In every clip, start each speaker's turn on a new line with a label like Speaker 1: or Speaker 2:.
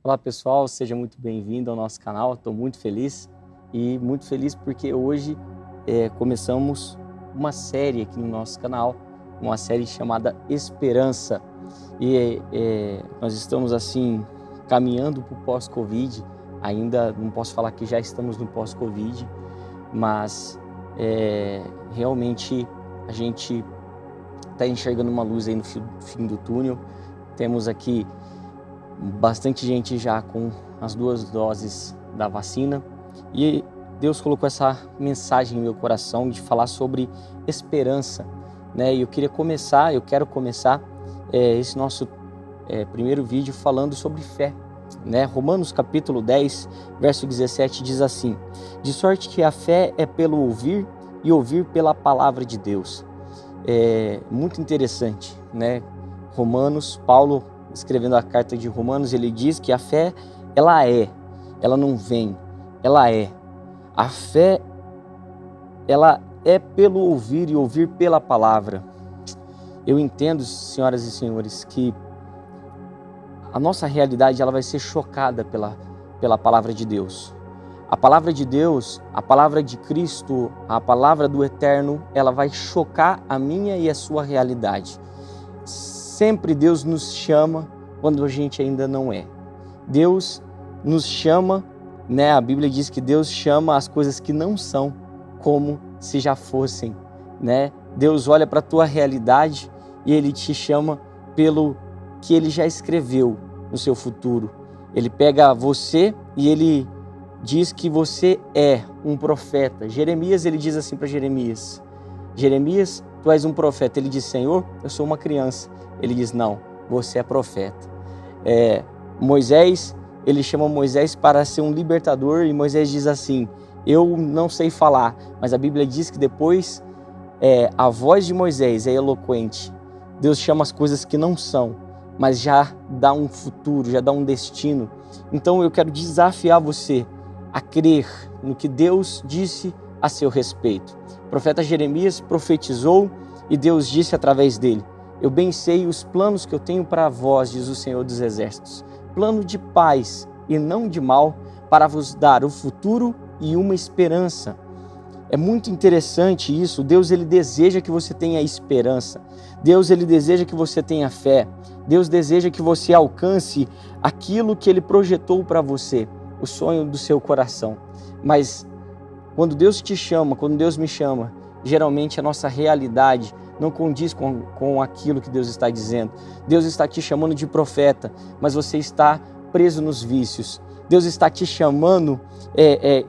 Speaker 1: Olá pessoal, seja muito bem-vindo ao nosso canal. Estou muito feliz porque hoje começamos uma série aqui no nosso canal, uma série chamada Esperança. Nós estamos assim caminhando para o pós-Covid. Ainda não posso falar que já estamos no pós-Covid, mas realmente a gente está enxergando uma luz aí no fim do túnel. Temos aqui bastante gente já com as 2 doses da vacina e Deus colocou essa mensagem no meu coração de falar sobre esperança, né? E eu quero começar esse nosso primeiro vídeo falando sobre fé, né? Romanos capítulo 10, verso 17 diz assim: de sorte que a fé é pelo ouvir e ouvir pela palavra de Deus. É muito interessante, né? Paulo escrevendo a carta de Romanos, ele diz que a fé, ela não vem, ela é. A fé, ela é pelo ouvir e ouvir pela palavra. Eu entendo, senhoras e senhores, que a nossa realidade ela vai ser chocada pela palavra de Deus. A palavra de Deus, a palavra de Cristo, a palavra do Eterno, ela vai chocar a minha e a sua realidade. Sempre Deus nos chama quando a gente ainda não é. Deus nos chama, né? A Bíblia diz que Deus chama as coisas que não são como se já fossem, né? Deus olha para a tua realidade e Ele te chama pelo que Ele já escreveu no seu futuro. Ele pega você e Ele diz que você é um profeta. Jeremias, ele diz assim para Jeremias: Jeremias, tu és um profeta. Ele diz: Senhor, eu sou uma criança. Ele diz: não, você é profeta. Moisés, ele chama Moisés para ser um libertador e Moisés diz assim: eu não sei falar, mas a Bíblia diz que depois a voz de Moisés é eloquente. Deus chama as coisas que não são, mas já dá um futuro, já dá um destino. Então eu quero desafiar você a crer no que Deus disse a seu respeito. O profeta Jeremias profetizou e Deus disse através dele: eu bem sei os planos que eu tenho para vós, diz o Senhor dos Exércitos, plano de paz e não de mal, para vos dar o futuro e uma esperança. É muito interessante isso. Deus, ele deseja que você tenha esperança. Deus, ele deseja que você tenha fé. Deus deseja que você alcance aquilo que ele projetou para você, o sonho do seu coração. Mas quando Deus te chama, quando Deus me chama, geralmente a nossa realidade não condiz com aquilo que Deus está dizendo. Deus está te chamando de profeta, mas você está preso nos vícios. Deus está te chamando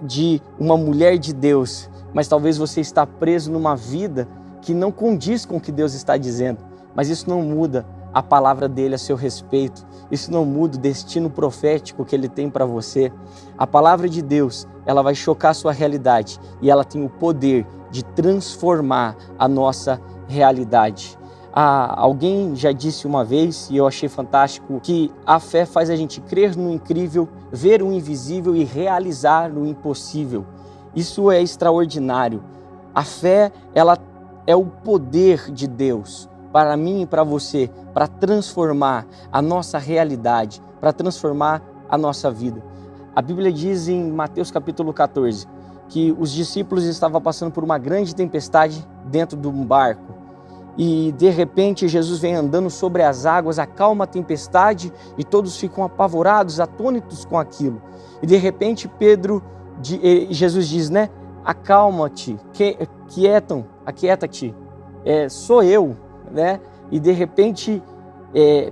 Speaker 1: de uma mulher de Deus, mas talvez você está preso numa vida que não condiz com o que Deus está dizendo. Mas isso não muda a palavra dele a seu respeito. Isso não muda o destino profético que ele tem para você. A palavra de Deus, ela vai chocar a sua realidade e ela tem o poder de transformar a nossa realidade. Alguém já disse uma vez, e eu achei fantástico, que a fé faz a gente crer no incrível, ver o invisível e realizar o impossível. Isso é extraordinário. A fé, ela é o poder de Deus para mim e para você, para transformar a nossa realidade, para transformar a nossa vida. A Bíblia diz em Mateus capítulo 14 que os discípulos estavam passando por uma grande tempestade dentro de um barco. E de repente Jesus vem andando sobre as águas, acalma a tempestade e todos ficam apavorados, atônitos com aquilo. E de repente Jesus diz, né? Acalma-te, aquieta-te, sou eu, né? E de repente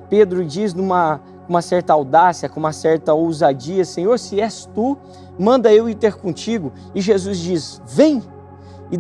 Speaker 1: Pedro diz numa certa audácia, com uma certa ousadia: Senhor, se és tu, manda eu ir ter contigo. E Jesus diz: vem! E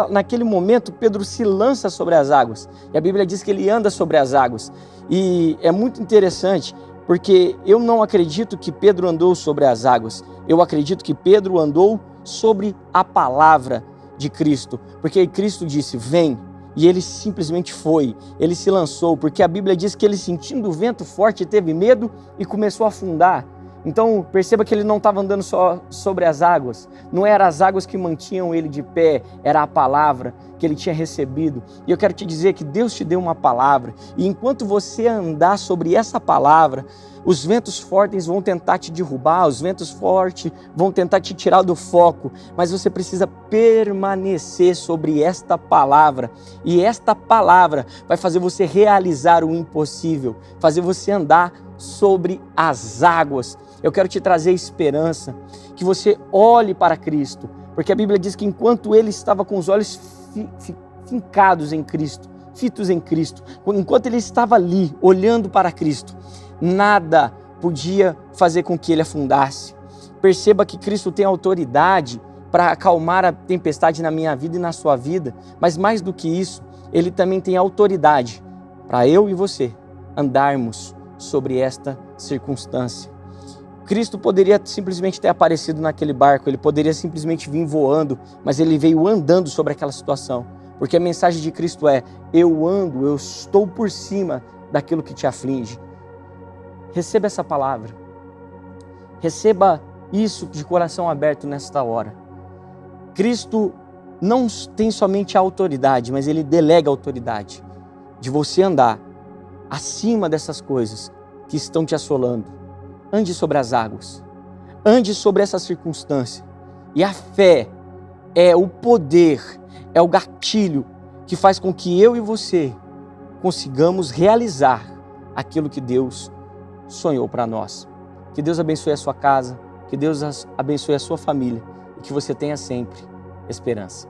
Speaker 1: naquele momento Pedro se lança sobre as águas. E a Bíblia diz que ele anda sobre as águas. E é muito interessante, porque eu não acredito que Pedro andou sobre as águas. Eu acredito que Pedro andou sobre a palavra de Cristo. Porque Cristo disse: vem. E ele simplesmente foi, ele se lançou, porque a Bíblia diz que ele, sentindo o vento forte, teve medo e começou a afundar. Então perceba que ele não estava andando só sobre as águas, não eram as águas que mantinham ele de pé, era a palavra que ele tinha recebido. E eu quero te dizer que Deus te deu uma palavra, e enquanto você andar sobre essa palavra, os ventos fortes vão tentar te derrubar, os ventos fortes vão tentar te tirar do foco, mas você precisa permanecer sobre esta palavra, e esta palavra vai fazer você realizar o impossível, fazer você andar sobre as águas. Eu quero te trazer esperança, que você olhe para Cristo, porque a Bíblia diz que enquanto ele estava com os olhos fincados em Cristo, fitos em Cristo, enquanto ele estava ali olhando para Cristo, nada podia fazer com que ele afundasse. Perceba que Cristo tem autoridade para acalmar a tempestade na minha vida e na sua vida, mas mais do que isso, ele também tem autoridade para eu e você andarmos sobre esta circunstância. Cristo poderia simplesmente ter aparecido naquele barco, ele poderia simplesmente vir voando, mas ele veio andando sobre aquela situação, porque a mensagem de Cristo é: eu ando, eu estou por cima daquilo que te aflige. Receba essa palavra, receba isso de coração aberto nesta hora. Cristo não tem somente a autoridade, mas ele delega a autoridade de você andar acima dessas coisas que estão te assolando. Ande sobre as águas, ande sobre essa circunstância. E a fé é o poder, é o gatilho que faz com que eu e você consigamos realizar aquilo que Deus sonhou para nós. Que Deus abençoe a sua casa, que Deus abençoe a sua família e que você tenha sempre esperança.